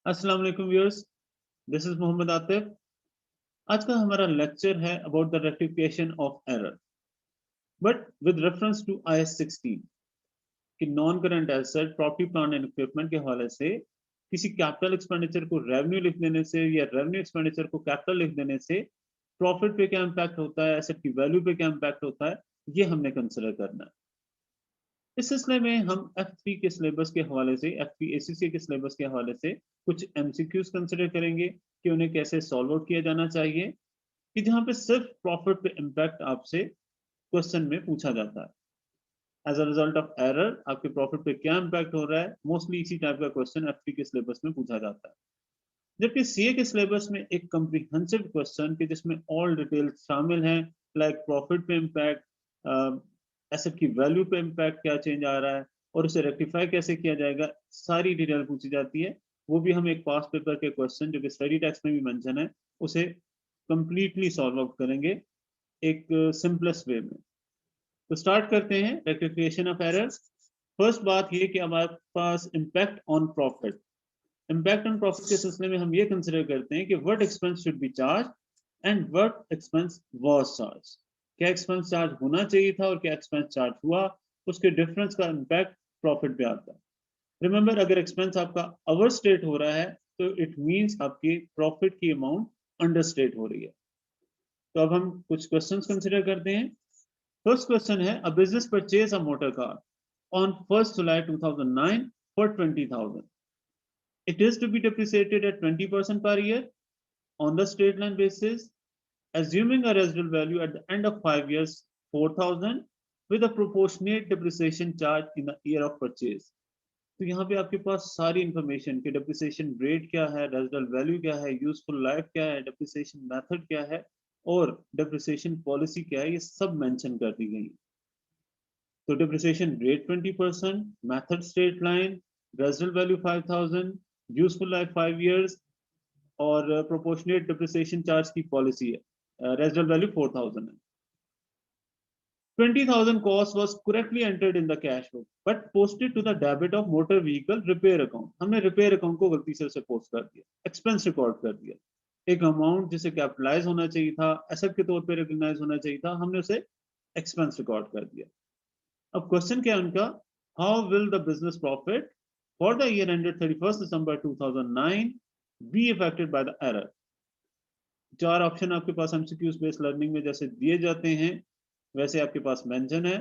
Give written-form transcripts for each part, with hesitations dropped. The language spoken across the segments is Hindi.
अस्सलाम वालेकुम viewers, this is Mohammad Atif. आज का हमारा लेक्चर है about the rectification of error but with reference to IAS 16 कि non current asset property plant and equipment के हवाले से किसी कैपिटल एक्सपेंडिचर को रेवेन्यू लिख देने से या रेवेन्यू एक्सपेंडिचर को कैपिटल लिख देने से प्रॉफिट पे क्या इम्पैक्ट होता है, एसेट की वैल्यू पे क्या इम्पैक्ट होता है, ये हमने कंसिडर करना है। इस सिलसिले में हम F3 के सिलेबस के हवाले से, F3 ACCA के सिलेबस के हवाले से कुछ MCQs कंसिडर करेंगे कि उन्हें कैसे सॉल्व आउट किया जाना चाहिए, कि जहां पे सिर्फ प्रॉफिट पे इम्पैक्ट आपसे क्वेश्चन में पूछा जाता है। As a result of error आपके प्रॉफिट पे क्या इम्पैक्ट हो रहा है, मोस्टली इसी टाइप का क्वेश्चन F3 के सिलेबस में पूछा जाता है। जबकि CA के सिलेबस में एक कम्प्रीहेंसिव क्वेश्चन के जिसमें ऑल डिटेल्स शामिल हैं, लाइक प्रॉफिट पे इम्पैक्ट, एसेट की वैल्यू पे इम्पैक्ट क्या चेंज आ रहा है और उसे रेक्टिफाई कैसे किया जाएगा, सारी डिटेल पूछी जाती है। वो भी हम एक पास पेपर के क्वेश्चन जो कि स्टडी टेक्स्ट में भी मेंशन है उसे कंप्लीटली सॉल्व आउट करेंगे एक सिंपलेस्ट वे में। तो स्टार्ट करते हैं रेक्टिफिकेशन ऑफ एरर्स। फर्स्ट बात ये कि हमारे पास impact on profit. Impact on profit के सिलसिले में हम ये कंसिडर करते हैं कि what expense should be charge and what expense was charge. क्या एक्सपेंस चार्ज होना चाहिए था और क्या एक्सपेंस चार्ज हुआ, उसके डिफरेंस का इम्पैक्ट प्रॉफिट पे आता है। रिमेंबर, अगर एक्सपेंस आपका ओवर स्टेट हो रहा है तो इट मींस आपकी प्रॉफिट की अमाउंट अंडर स्टेट हो रही है। तो अब हम कुछ क्वेश्चंस कंसिडर करते हैं। फर्स्ट क्वेश्चन है, a business purchase a motor car on 1st July 2009 for 20,000. It is to be depreciated at 20% per year on the straight line basis, assuming a residual value at the end of 5 years 4,000 with a proportionate depreciation charge in the year of purchase. तो यहाँ पे आपके पास सारी इंफॉर्मेशन कि डेप्रिसिएशन रेट क्या है, रेजिडुअल वैल्यू क्या है, यूजफुल लाइफ क्या है, डेप्रिसिएशन मेथड क्या है और डेप्रिसिएशन पॉलिसी क्या है, ये सब मेंशन कर दी गई है। तो depreciation rate 20%, method straight line, residual value 5,000, useful life 5 years और प्रोपोर्शनेट डिप्रिसिएशन चार्ज की पॉलिसी है, रेजिडुअल वैल्यू 4,000 है। 20,000 cost was correctly entered in the cash book but posted to the debit of motor vehicle repair account. हमने रिपेयर अकाउंट को गलती से उसे पोस्ट कर दिया, एक्सपेंस रिकॉर्ड कर दिया। एक अमाउंट जिसे कैपिटलाइज होना चाहिए था, एसेट के तौर पे रिकॉग्नाइज होना चाहिए था, हमने उसे एक्सपेंस रिकॉर्ड कर दिया। अब क्वेश्चन क्या है उनका, how will the business profit for the year ended 31st December 2009 be affected by the error. चार ऑप्शन आपके पास एमसीक्यूज बेस्ड लर्निंग में जैसे दिए जाते हैं वैसे आपके पास मेंशन है।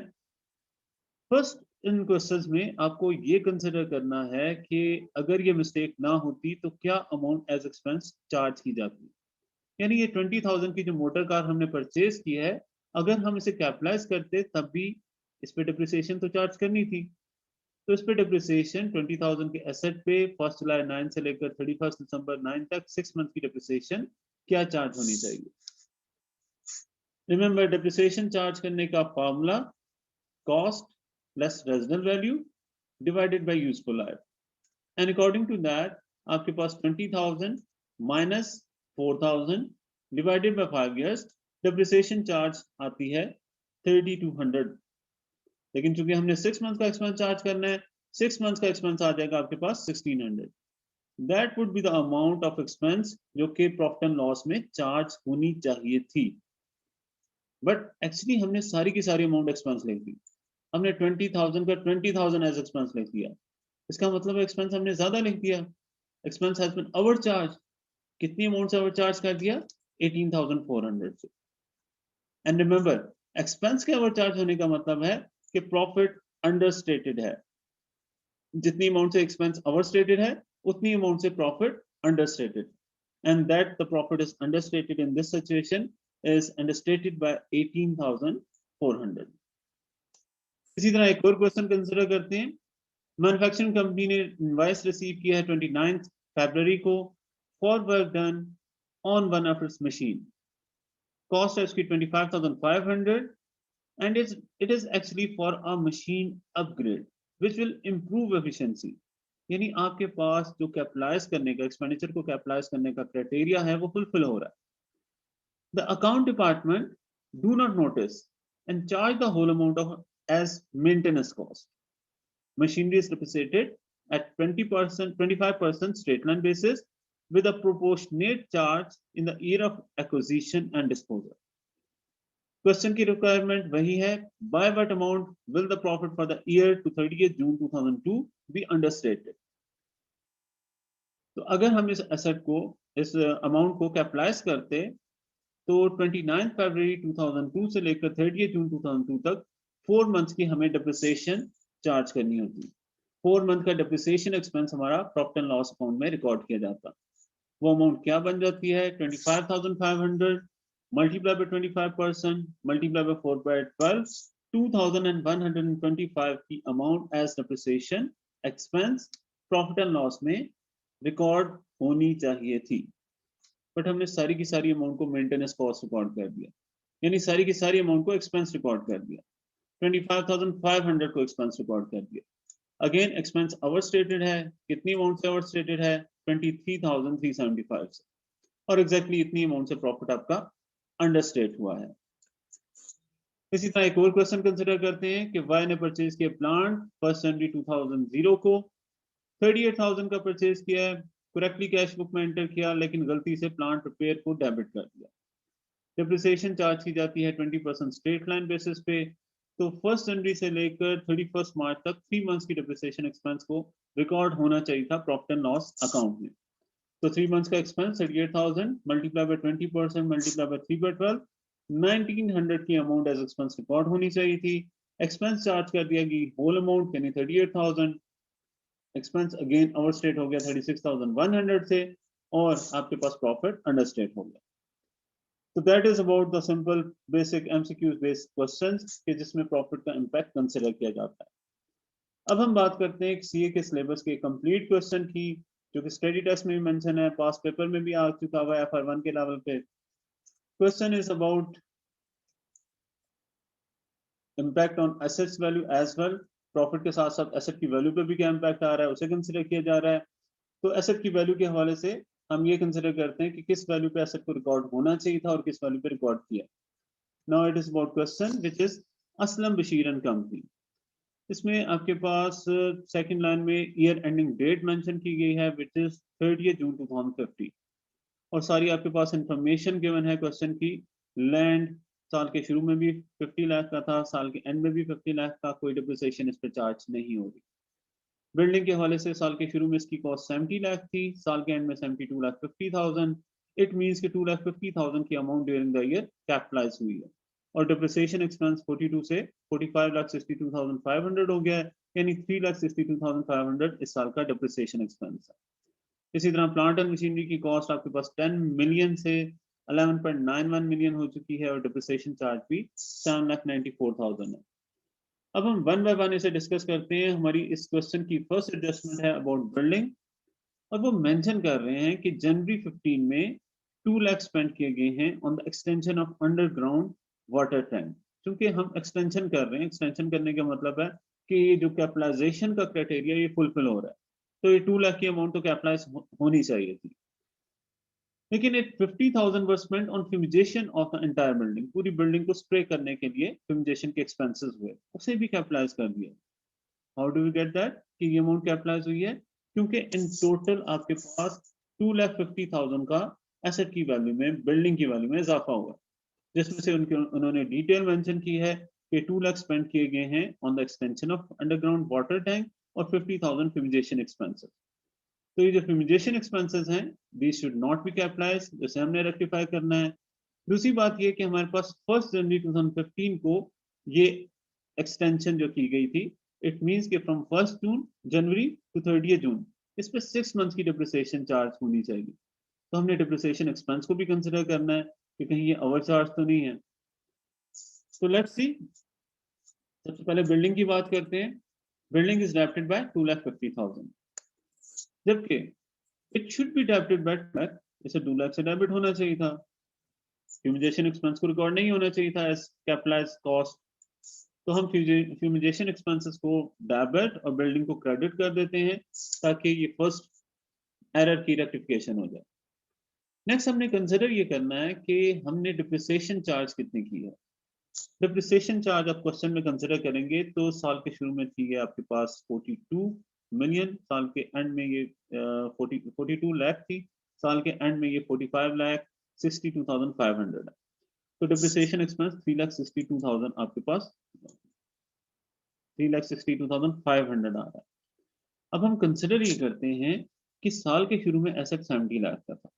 फर्स्ट, इन क्वेश्चंस में आपको ये कंसिडर करना है कि अगर ये मिस्टेक ना होती तो क्या अमाउंट एज एक्सपेंस चार्ज की जाती। यानी ये 20,000 की जो मोटर कार हमने परचेज की है, अगर हम इसे कैपिटलाइज करते तब भी इस पे डिप्रिसिएशन तो चार्ज करनी थी। तो इस पे डिप्रिसिएशन 20,000 के एसेट पे 1st July 9 से लेकर 31st December 9 तक 6 मंथ की डिप्रिसिएशन क्या चार्ज होनी चाहिए। रिमेंबर, डिप्रिसिएशन चार्ज करने का formula cost less residual value divided by useful life, and according to that आपके पास 20,000 minus 4,000 divided by 5 years depreciation charge आती है 3,200। लेकिन चूंकि हमने 6 मंथ का एक्सपेंस चार्ज करना है, 6 मंथ का एक्सपेंस आ जाएगा आपके पास 1,600। That would be the amount of expense जो कि प्रॉफिट एंड लॉस में चार्ज होनी चाहिए थी। बट एक्चुअली हमने सारी की सारी अमाउंट एक्सपेंस लिख दी। हमने 20,000 का 20,000 एज एक्सपेंस लिख दिया। इसका मतलब एक्सपेंस हमने ज्यादा लिख दिया। Expense has been over charge. कितनी अमाउंट से ओवर चार्ज कर दिया? 18,400 से। एंड रिमेंबर, एक्सपेंस के ओवर चार्ज होने का मतलब है कि प्रॉफिट अंडरस्टेटेड है। जितनी अमाउंट से एक्सपेंस ओवरस्टेटेड है उतनी अमाउंट से profit understated, and that the profit is understated in this situation is understated by 18,400। इसी तरह एक और क्वेश्चन कंसिडर करते हैं। मैन्युफैक्चरिंग कंपनी ने इनवॉइस रिसीव किया है 29 फरवरी को for work done on one of its machine. Cost है उसकी 25,500 and it is actually for a machine upgrade which will improve efficiency. यानी आपके पास जो कैपिटलाइज करने का, एक्सपेंडिचर को कैपिटलाइज करने का क्राइटेरिया है वो फुलफिल हो रहा है। The account department do not notice and charge the whole amount of as maintenance cost. Machinery is depreciated at 20%, 25% straight line basis with a proportionate charge in the year of acquisition and disposal. Question की रिक्वायरमेंट वही है, by what amount will the profit for the year to 30th June 2002 be understated. तो अगर हम इस एसेट को, इस अमाउंट को कैपिटलाइज करते तो 29 फरवरी 2002 से लेकर 30th June 2002 तक 4 मंथ्स की हमें डिप्रिसिएशन चार्ज करनी होती। 4 मंथ का डिप्रिसिएशन एक्सपेंस हमारा प्रॉफिट एंड लॉस अकाउंट में रिकॉर्ड किया जाता। वो अमाउंट क्या बन जाती है, 25,500 multiply by 25% multiply by 4 by 12, 2,125 की amount as depreciation expense profit and loss में रिकॉर्ड होनी चाहिए थी। बट हमने सारी की सारी अमाउंट को मेंटेनेंस कॉस्ट रिकॉर्ड कर दिया, यानी सारी की सारी अमाउंट को एक्सपेंस रिकॉर्ड कर दिया। 25,500 को एक्सपेंस रिकॉर्ड कर दिया। अगेन एक्सपेंस ओवर स्टेटेड है, कितनी अमाउंट से ओवर स्टेटेड है, 23,375 से, और एग्जैक्टली इतनी अमाउंट से प्रॉफिट आपका अंडरस्टेट हुआ है। इसी तरह एक और क्वेश्चन कंसिडर करते हैं कि वाई ने परचेज किया प्लांट 1 जनवरी 2000 को 38,000 का परचेज किया है, करेक्टली कैश बुक में एंटर किया, लेकिन गलती से प्लांट रिपेयर को डेबिट कर दिया। डिप्रिसिएशन चार्ज की जाती है 20% स्ट्रेट लाइन बेसिस पे। तो 1 जनवरी से लेकर 31 मार्च तक 3 मंथ्स की डिप्रिसिएशन एक्सपेंस को रिकॉर्ड होना चाहिए था प्रॉफिट एंड लॉस अकाउंट में। तो 3 मंथ्स का expense 38,000 multiply by 20% multiply by 3 by 12, 1900 की अमाउंट एज एक्सपेंस रिकॉर्ड होनी चाहिए थी। एक्सपेंस चार्ज कर दिया गई होल अमाउंट यानी 38,000। एक्सपेंस अगेन ओवरस्टेट हो गया 36,100 से, और आपके पास प्रॉफिट अंडरस्टेट हो गया। तो that is about the simple basic MCQs based questions के जिसमें प्रॉफिट का इंपैक्ट कंसीडर किया जाता है। अब हम बात करते हैं सीए के सिलेबस के कंप्लीट क्वेश्चन की, जो कि स्टडी टेस्ट में भी मेंशन है, पास पेपर में भी आ चुका हुआ है FR1 के लेवल पे। Question is about impact on assets value as well. Profit के साथ साथ एसेट की वैल्यू पे भी क्या इम्पैक्ट आ रहा है उसे कंसिडर किया जा रहा है। तो एसेट की वैल्यू के हवाले से हम ये कंसिडर करते हैं कि किस वैल्यू पे एसेट को रिकॉर्ड होना चाहिए था और किस वैल्यू पे रिकॉर्ड किया। Now it is about question which is Aslam Bashir and company. इसमें आपके पास सेकंड लाइन में ईयर एंडिंग डेट मेंशन की गई है व्हिच इज 30th June 2050, और सारी आपके पास इंफॉर्मेशन गिवन है क्वेश्चन की। लैंड साल के शुरू में भी 50 लाख का था, साल के एंड में भी 50 लाख का, कोई डिप्रिसिएशन इस पे चार्ज नहीं होगी। बिल्डिंग के हवाले से साल के शुरू में इसकी कॉस्ट 70 लाख थी, साल के एंड में 72,50,000। इट मींस कि 2,50,000 की amount during the year capitalise हुई है, और डिप्रिसिएशन एक्सपेंस 42 से 45,62,500 हो गया है, यानी 3,62,500 इस साल का डिप्रिसिएशन एक्सपेंस है। इसी तरह प्लांट एंड मशीनरी की कॉस्ट आपके पास 10 मिलियन से 11.91 मिलियन हो चुकी है, और डिप्रिसिएशन चार्ज भी 7,94,000 है। अब हम वन बाय वन इसे डिस्कस करते हैं। हमारी इस क्वेश्चन की फर्स्ट एडजस्टमेंट है अबाउट बिल्डिंग, और वो मेंशन कर रहे हैं कि जनवरी 15 में 2 लाख स्पेंड किए गए हैं on the extension of underground water tank. क्योंकि हम एक्सटेंशन कर रहे हैं, एक्सटेंशन करने का मतलब है कि ये जो कैपिटलाइजेशन का क्राइटेरिया ये फुलफिल हो रहा है, तो ये 2 लाख की अमाउंट तो कैपिटलाइज होनी चाहिए थी। लेकिन it 50,000 were spent on fumigation of the entire building. पूरी बिल्डिंग को स्प्रे करने के लिए फ्यूमिगेशन के एक्सपेंसेस हुए, उसे भी कैपिटलाइज कर दिया। How do we get that कि ये अमाउंट कैपिटलाइज हुई है? क्योंकि इन टोटल आपके पास 2,50,000 का एसेट की वैल्यू में, बिल्डिंग की वैल्यू में इजाफा हुआ, जिसमें से उन्होंने डिटेल मेंशन की है कि 2 लाख स्पेंड किए गए हैं on the extension of underground water tank और 50,000 फ्यूमिगेशन एक्सपेंसेस। तो ये जो फ्यूमिगेशन एक्सपेंसेस हैं these should not be capitalised, जैसे हमने रेक्टिफाई करना है। दूसरी बात ये कि हमारे पास 1 जनवरी 2015 को ये एक्सटेंशन जो की गई थी, इट मींस कि फ्रॉम 1 जनवरी टू 30 जून इस पे 6 मंथ्स की डिप्रिसिएशन चार्ज होनी चाहिए। तो हमने डिप्रिसिएशन एक्सपेंस को भी कंसिडर करना है कि कहीं ये ओवर चार्ज तो नहीं है। तो लेट्स सी, सबसे पहले बिल्डिंग की बात करते हैं। बिल्डिंग इज डेबिटेड बाय 2,50,000, जबकि it should be debited bye 2 lakh, इसे 2 लाख से डेबिट होना चाहिए था। फ्यूमिगेशन एक्सपेंस को रिकॉर्ड नहीं होना चाहिए था एज कैपिटलाइज कॉस्ट। तो हम फ्यूमिगेशन एक्सपेंसेस को डेबिट और बिल्डिंग को क्रेडिट कर देते हैं ताकि ये फर्स्ट एरर की रेक्टिफिकेशन हो जाए। नेक्स्ट हमने कंसिडर ये करना है कि हमने डिप्रिसिएशन चार्ज कितनी की है। डिप्रिसिएशन चार्ज आप क्वेश्चन में कंसिडर करेंगे तो साल के शुरू में थी है आपके पास 42 मिलियन, साल के एंड में ये 42 लाख थी, साल के एंड में ये 45 लाख 62,500 है। तो डिप्रिसिएशन एक्सपेंस 3,62,000 आपके पास 3,62,500 आ रहा है। अब हम कंसिडर ये करते हैं कि साल के शुरू में एसेट 70 लाख का था,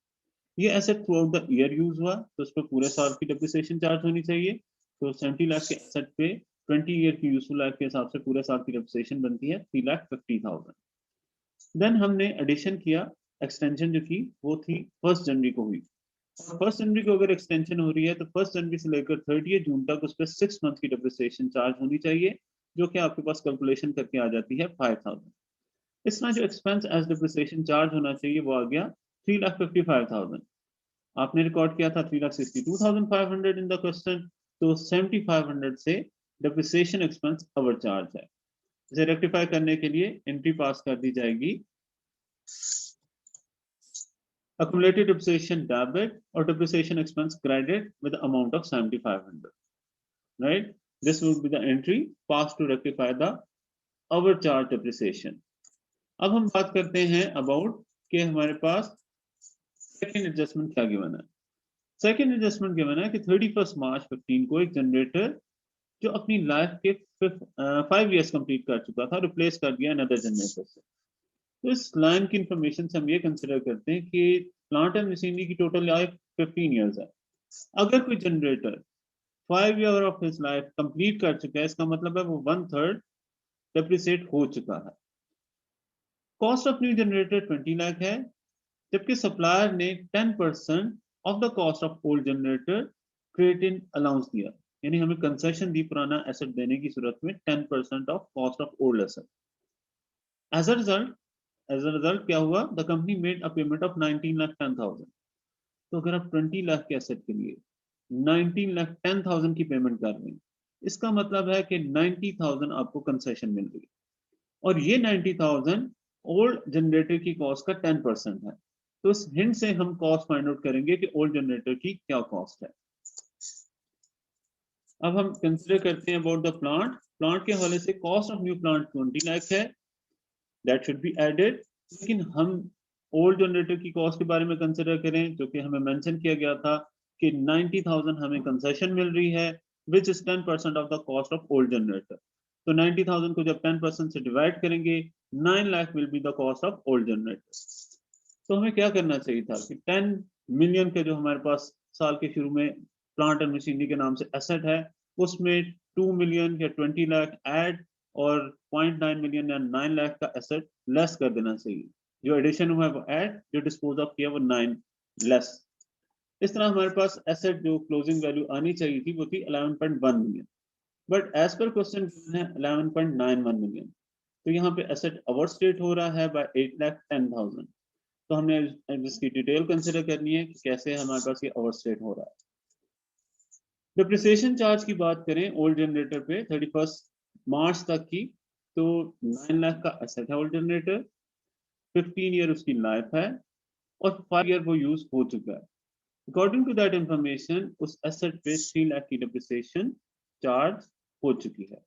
ये asset through out the year use हुआ, तो उस पर पूरे साल की डिप्रिसिएशन चार्ज होनी चाहिए। तो 70 लाख के एसेट पे 20 ईयर की यूजफुल लाइफ के हिसाब से पूरे साल की डिप्रिसिएशन बनती है 3,50,000। देन हमने एडिशन किया, एक्सटेंशन जो की वो थी 1 जनवरी को हुई, और 1 जनवरी को अगर एक्सटेंशन हो रही है तो 1 जनवरी से लेकर 30 जून तक उस पर 6 मंथ की डिप्रिसिएशन चार्ज होनी चाहिए, जो कि आपके पास कैलकुलेशन करके आ जाती है 5,000। इस तरह जो एक्सपेंस एज डिप्रिसिएशन चार्ज होना चाहिए वो आ गया 3,55,000। आपने रिकॉर्ड किया था 3,62,500 इन द क्वेश्चन, तो 7,500 से डिप्रिसिएशन एक्सपेंस ओवर चार्ज है। इसे रेक्टिफाई करने के लिए एंट्री पास कर दी जाएगी accumulated depreciation debit or depreciation expense credit with the amount of 7,500, right? This would be the entry passed to rectify the overcharge depreciation. अब हम बात करते हैं about कि हमारे पास सेकेंड एडजस्टमेंट क्या गिवन है। सेकेंड एडजस्टमेंट गिवन है कि 31 मार्च 15 को एक जनरेटर जो अपनी लाइफ के 5 इयर्स कंप्लीट कर चुका था रिप्लेस कर दिया अनदर जनरेटर से। तो इस लाइन की इंफॉर्मेशन से हम ये कंसिडर करते हैं कि प्लांट एंड मशीनरी की टोटल लाइफ 15 इयर्स है। अगर कोई generator 5 year of his life complete कर चुका है, इसका मतलब है वो 1/3 डेप्रिसिएट हो चुका है। Cost of new generator 20 lakh है, जबकि सप्लायर ने 10% of the cost of old generator credit in allowance दिया, यानी हमें कंसेशन दी पुराना एसेट देने की सूरत में 10% of cost of old asset. As a result क्या हुआ, the company made a payment of 19,10,000। तो अगर आप 20 लाख के एसेट के लिए 19,10,000 की पेमेंट कर रहे हैं, इसका मतलब है कि 90,000 आपको कंसेशन मिल रही है, और ये 90,000 ओल्ड जनरेटर की कॉस्ट का 10% है। तो इस हिंट से हम कॉस्ट फाइंड आउट करेंगे कि ओल्ड जनरेटर की क्या कॉस्ट है। अब हम कंसिडर करते हैं अबाउट द प्लांट। प्लांट के हवाले से cost of new plant 20 lakh है, दैट शुड बी एडेड। लेकिन हम ओल्ड जनरेटर की कॉस्ट के बारे में कंसिडर करें, जो कि हमें मेंशन किया गया था कि 90,000 हमें कंसेशन मिल रही है, which is 10% of the cost of old generator. तो 90,000 को जब 10% से डिवाइड करेंगे, 9 lakh will be the cost of old generator. तो हमें क्या करना चाहिए था कि 10 मिलियन के जो हमारे पास साल के शुरू में प्लांट एंड मशीनरी के नाम से एसेट है, उसमें 2 मिलियन या 20 लाख ऐड और 0.9 मिलियन या 9 लाख का एसेट लेस कर देना चाहिए। जो एडिशन हुआ है वो ऐड, जो डिस्पोज ऑफ किया वो 9 लेस। इस तरह हमारे पास एसेट जो क्लोजिंग वैल्यू आनी चाहिए थी वो थी 11.1 million, but as per question है 11.91 मिलियन। तो यहाँ पे एसेट ओवर स्टेट हो रहा है बाय 8,10,000। तो हमने इसकी डिटेल कंसिडर करनी है कि कैसे हमारे पास ये ओवर स्टेट हो रहा है। डिप्रिसिएशन चार्ज की बात करें ओल्ड जनरेटर पे 31 मार्च तक की, तो 9 लाख का एसेट है ओल्ड जनरेटर, 15 ईयर उसकी लाइफ है, और 5 ईयर वो यूज हो चुका है। अकॉर्डिंग टू दैट इंफॉर्मेशन उस एसेट पे 3 लाख की डिप्रिसिएशन चार्ज हो चुकी है।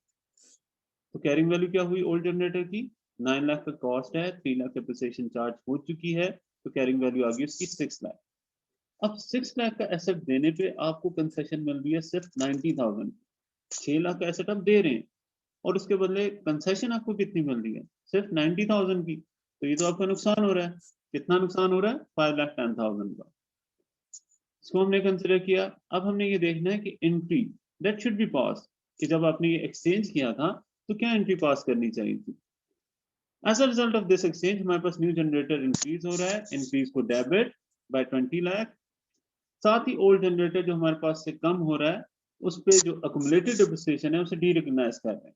तो कैरिंग वैल्यू क्या हुई ओल्ड जनरेटर की, 9 लाख का कॉस्ट है, 3 लाख डिप्रिसिएशन चार्ज हो चुकी है, तो कैरिंग वैल्यू आ गई उसकी 6 लाख। अब 6 लाख का एसेट देने पे आपको कंसेशन मिल रही है सिर्फ 90,000। 6 लाख का एसेट आप दे रहे हैं और उसके बदले कंसेशन आपको कितनी मिल रही है, सिर्फ 90,000 की। तो ये तो आपका नुकसान हो रहा है। कितना नुकसान हो रहा है, 5,10,000 का। इसको हमने कंसिडर किया। अब हमने ये देखना है कि एंट्री दैट शुड बी पास, कि जब आपने ये एक्सचेंज किया था तो क्या एंट्री पास करनी चाहिए थी। As a result of this exchange हमारे पास न्यू जनरेटर इंक्रीज हो रहा है, इंक्रीज को डेबिट बाय 20 लाख। साथ ही ओल्ड जनरेटर जो हमारे पास से कम हो रहा है उस पे जो अकुमुलेटेड डिप्रिसिएशन है उसे डी रिकॉग्नाइज कर रहे हैं।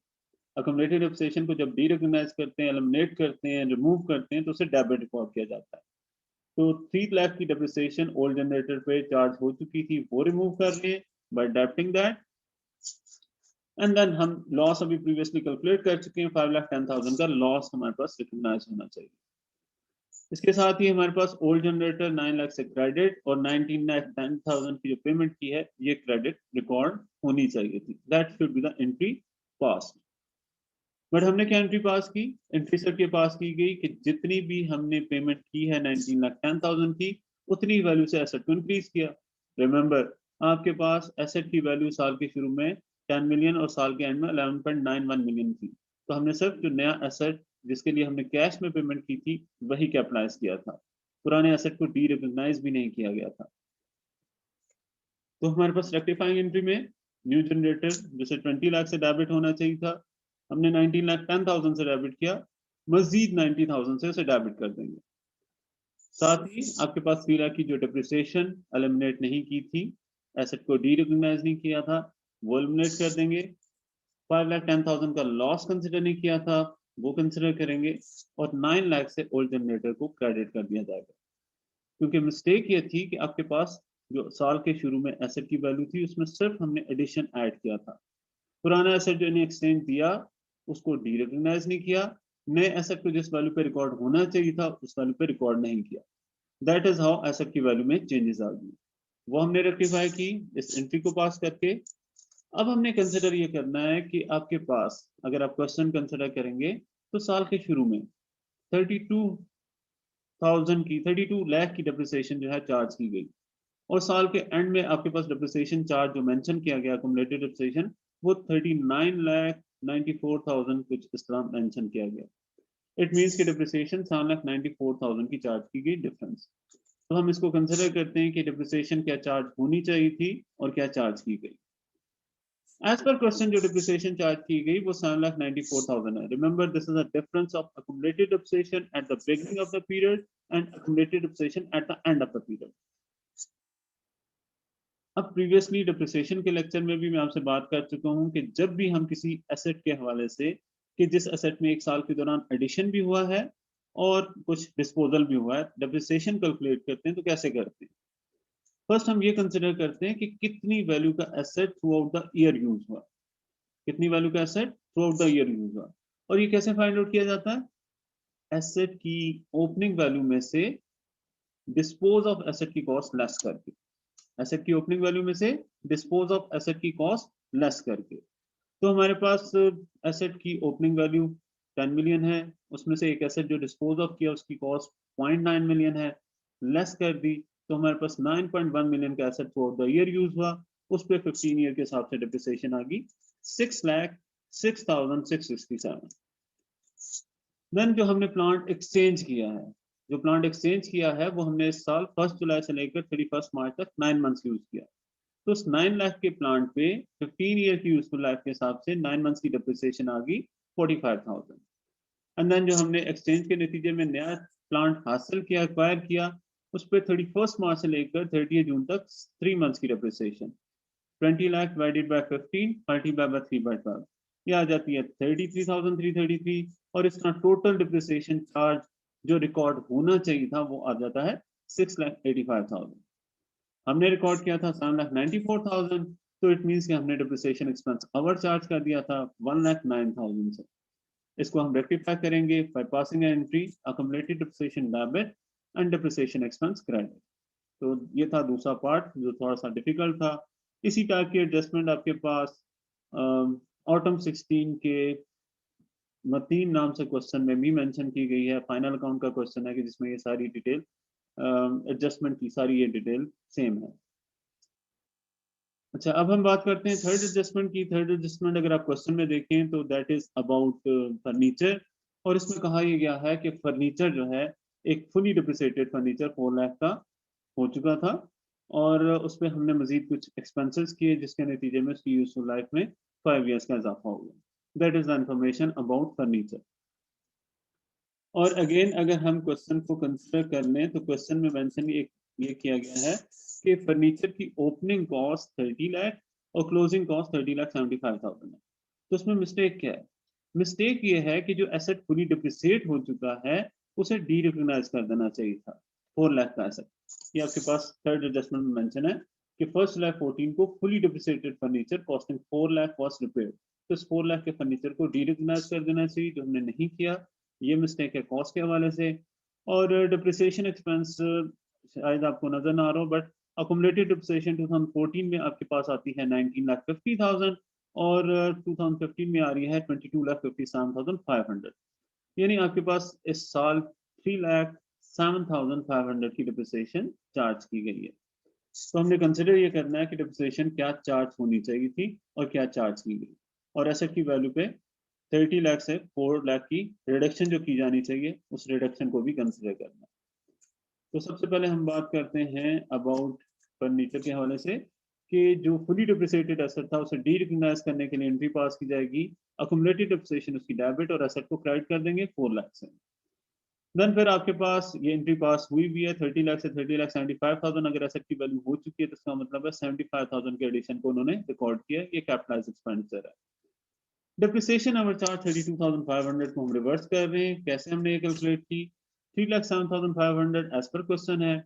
अकुमुलेटेड डिप्रिसिएशन को जब डी रिकॉग्नाइज करते हैं, एलिमिनेट करते हैं, रिमूव करते हैं, तो उसे डेबिट रिकॉर्ड किया जाता है। तो 3 लाख की डिप्रिसिएशन ओल्ड जनरेटर पे चार्ज हो चुकी थी, वो रिमूव कर रहे हैं by debiting that. And then हम लॉस अभी प्रीवियसली कैलकुलेट कर चुके हैं, 5,10,000 का लॉस हमारे पास रिकॉग्नाइज होना चाहिए। इसके साथ ही हमारे पास ओल्ड जनरेटर 9 लाख से क्रेडिट और 19,10,000 की जो पेमेंट की है ये क्रेडिट रिकॉर्ड होनी चाहिए थी। That should be the entry pass. But हमने क्या एंट्री पास की, एंट्री सर के पास की गई कि जितनी भी हमने पेमेंट की है 19,10,000 की, उतनी वैल्यू से एसेट को इंक्रीज किया। रिमेंबर, आपके पास एसेट की वैल्यू साल के शुरू में 10 मिलियन और साल के एंड में 11.91 मिलियन थी। तो हमने सिर्फ जो नया एसेट जिसके लिए हमने कैश में पेमेंट की थी वही कैपिटलाइज किया था, पुराने एसेट को डी रिकॉग्नाइज भी नहीं किया गया था। तो हमारे पास रेक्टिफाइंग एंट्री में न्यू जनरेटर जैसे 20 लाख से डेबिट होना चाहिए था, हमने 19,10,000 से डेबिट किया, मजीद 90,000 से उसे डेबिट कर देंगे। साथ ही आपके पास 3 लाख की जो डिप्रिसिएशन एलिमिनेट नहीं की थी, एसेट को डी रिकॉग्नाइज नहीं किया था, वो एलिमिनेट कर देंगे। 5,10,000 का लॉस कंसिडर नहीं किया था, वो कंसिडर करेंगे, और 9 लाख से ओल्ड जनरेटर को क्रेडिट कर दिया जाएगा। क्योंकि मिस्टेक ये थी कि आपके पास जो साल के शुरू में एसेट की वैल्यू थी उसमें सिर्फ हमने एडिशन ऐड किया था, पुराना एसेट जो इन्हें एक्सचेंज दिया उसको डी रिकॉग्नाइज नहीं किया, नए एसेट को जिस वैल्यू पे रिकॉर्ड होना चाहिए था उस वैल्यू पे रिकॉर्ड नहीं किया। दैट इज हाउ एसेट की वैल्यू में चेंजेस आ गई, वो हमने रेक्टिफाई की इस एंट्री को पास करके। अब हमने कंसिडर ये करना है कि आपके पास अगर आप क्वेश्चन कंसिडर करेंगे तो साल के शुरू में 32 लाख की डेप्रिसिएशन जो है चार्ज की गई, और साल के एंड में आपके पास डेप्रिसिएशन चार्ज जो मेंशन किया गया अक्यूमुलेटेड डेप्रिसिएशन वो 39,94,000 कुछ इस तरह मेंशन किया गया। इट मींस कि डेप्रिसिएशन 7,94,000 की चार्ज की गई डिफरेंस। तो हम इसको कंसिडर करते हैं कि डेप्रिसिएशन क्या चार्ज होनी चाहिए थी और क्या चार्ज की गई। एज पर क्वेश्चन जो डेप्रिसिएशन चार्ज की गई वो 7,94,000 है। Remember this is a difference of accumulated depreciation at the beginning of the period and accumulated depreciation at the end of the period. अब प्रीवियसली डिप्रिसिएशन के लेक्चर में भी मैं आपसे बात कर चुका हूं कि जब भी हम किसी एसेट के हवाले से कि जिस एसेट में एक साल के दौरान एडिशन भी हुआ है और कुछ डिस्पोजल भी हुआ है, डिप्रिसिएशन कैलकुलेट करते हैं तो कैसे करते हैं। फर्स्ट हम ये कंसिडर करते हैं कि कितनी वैल्यू का asset through out the year use हुआ, कितनी वैल्यू का asset through out the year use हुआ। और ये कैसे फाइंड आउट किया जाता है, एसेट की ओपनिंग वैल्यू में से डिस्पोज ऑफ एसेट की कॉस्ट लेस करके, एसेट की ओपनिंग वैल्यू में से डिस्पोज ऑफ एसेट की कॉस्ट लेस करके। तो हमारे पास एसेट की ओपनिंग वैल्यू 10 मिलियन है, उसमें से एक एसेट जो डिस्पोज ऑफ किया उसकी कॉस्ट 0.9 मिलियन है, लेस कर दी तो हमारे पास 9.1 मिलियन का asset through out the year use हुआ, उस पर 15 ईयर के हिसाब से डिप्रिसिएशन आ गई 6,06,667। देन जो हमने प्लांट एक्सचेंज किया है, जो प्लांट एक्सचेंज किया है वो हमने इस साल 1 जुलाई से लेकर 31 मार्च तक 9 मंथ्स यूज किया। तो उस 9 लाख के प्लांट पे 15 ईयर की यूजफुल लाइफ के हिसाब से 9 मंथ्स की डिप्रिसिएशन आ गई 45,000। एंड देन जो हमने एक्सचेंज के नतीजे में नया प्लांट हासिल किया, एक्वायर किया, उस पर 31 मार्च से लेकर 30 जून तक 3 मंथ्स की depreciation 20 lakh divided by 15 multiply by 3/12, ये आ जाती है 33,333। और इसका टोटल डिप्रिसिएशन चार्ज जो रिकॉर्ड होना चाहिए था वो आ जाता है 6,85,000। हमने रिकॉर्ड किया था 7,94,000, तो इट मींस कि हमने डिप्रिसिएशन एक्सपेंस अवर चार्ज कर दिया था 1,09,000 से। इसको हम रेक्टिफाई करेंगे by passing an entry accumulated depreciation debit and depreciation expense credit. तो ये था दूसरा पार्ट जो थोड़ा सा डिफिकल्ट था। इसी टाइप की एडजस्टमेंट आपके पास ऑटम 16 के मतीन नाम से क्वेश्चन में भी मेंशन की गई है। फाइनल अकाउंट का क्वेश्चन है कि जिसमें ये सारी डिटेल एडजस्टमेंट की सारी ये डिटेल सेम है। अच्छा, अब हम बात करते हैं थर्ड एडजस्टमेंट की। थर्ड एडजस्टमेंट अगर आप क्वेश्चन में देखें तो दैट इज अबाउट फर्नीचर, और इसमें कहा यह गया है कि फर्नीचर जो है एक फुली डिप्रिसिएटेड फर्नीचर 4 लाख का हो चुका था, और उस पर हमने मजीद कुछ एक्सपेंसेस किए जिसके नतीजे में उसकी यूजफुल लाइफ में 5 ईयर्स का इजाफा हो गया। That is the information about furniture. और अगेन अगर हम क्वेश्चन को कंसिडर कर लें तो क्वेश्चन में मेंशन ये किया गया है कि फर्नीचर की ओपनिंग कॉस्ट 30 लाख और क्लोजिंग कॉस्ट 30,75,000 है। तो उसमें मिस्टेक क्या है, मिस्टेक ये है कि जो एसेट फुली डिप्रिसिएट हो चुका है उसे डी रिकॉग्नाइज कर देना चाहिए था 4 लाख का एसेट। ये आपके पास थर्ड एडजस्टमेंट में मेंशन है कि 1 जुलाई 14 को fully depreciated furniture costing 4 lakh was repaired, तो इस 4 लाख के फर्नीचर को डी रिकॉग्नाइज कर देना चाहिए, जो हमने नहीं किया। ये मिस्टेक है कॉस्ट के हवाले से। और डिप्रिसिएशन एक्सपेंस शायद आपको नजर ना आ रहा हो, बट अकुमुलेटेड डिप्रिसिएशन 2014 में आपके पास आती है 19,50,000, और 2015 में आ रही है 22,57,500, यानी आपके पास इस साल 3,07,500 की डिप्रिसिएशन चार्ज की गई है। तो हमने कंसिडर ये करना है कि डिप्रिसिएशन क्या चार्ज होनी चाहिए थी और क्या चार्ज की गई, और एसेट की वैल्यू पे 30 लाख से 4 लाख की रिडक्शन जो की जानी चाहिए उस रिडक्शन को भी कंसिडर करना है। तो सबसे पहले हम बात करते हैं अबाउट फर्नीचर के हवाले से कि जो फुली डिप्रिसिएटेड एसेट था उसे डी रिकग्नाइज करने के लिए एंट्री पास की जाएगी। अकुमुलेटेड डिप्रिसिएशन उसकी डेबिट और एसेट को क्रेडिट कर देंगे 4 लाख से। देन फिर आपके पास ये एंट्री पास हुई भी है 30 लाख से 30,75,000। अगर एसेट की वैल्यू हो चुकी है तो इसका मतलब है 75,000 के एडिशन को उन्होंने रिकॉर्ड किया। ये कैपिटलाइज एक्सपेंडिचर है। डिप्रिसिएशन अवर चार्ज 32,500 को हम रिवर्स कर रहे हैं। कैसे हमने ये कैलकुलेट की? 3,07,500 एज पर क्वेश्चन है,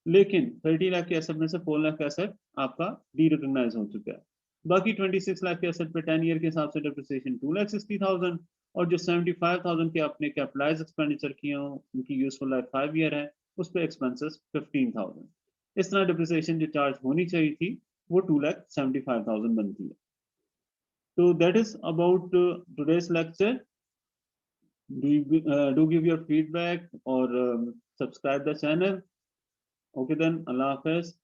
लेकिन 30 लाख के एसेट में से 4 लाख का एसेट आपका डी रिकग्नाइज हो चुका है। बाकी 26 लाख के एसेट पे 10 ईयर के हिसाब से डिप्रिसिएशन 2,60,000, और जो 75,000 के आपने कैपिटलाइज एक्सपेंडिचर किए हो उनकी यूजफुल लाइफ 5 ईयर है, उस पे एक्सपेंसेस 15,000। इस तरह डिप्रिसिएशन जो चार्ज होनी चाहिए थी वो 2,75,000 बनती है। So that is about today's lecture. Do give your feedback or subscribe the channel. Okay then, Allah Hafiz.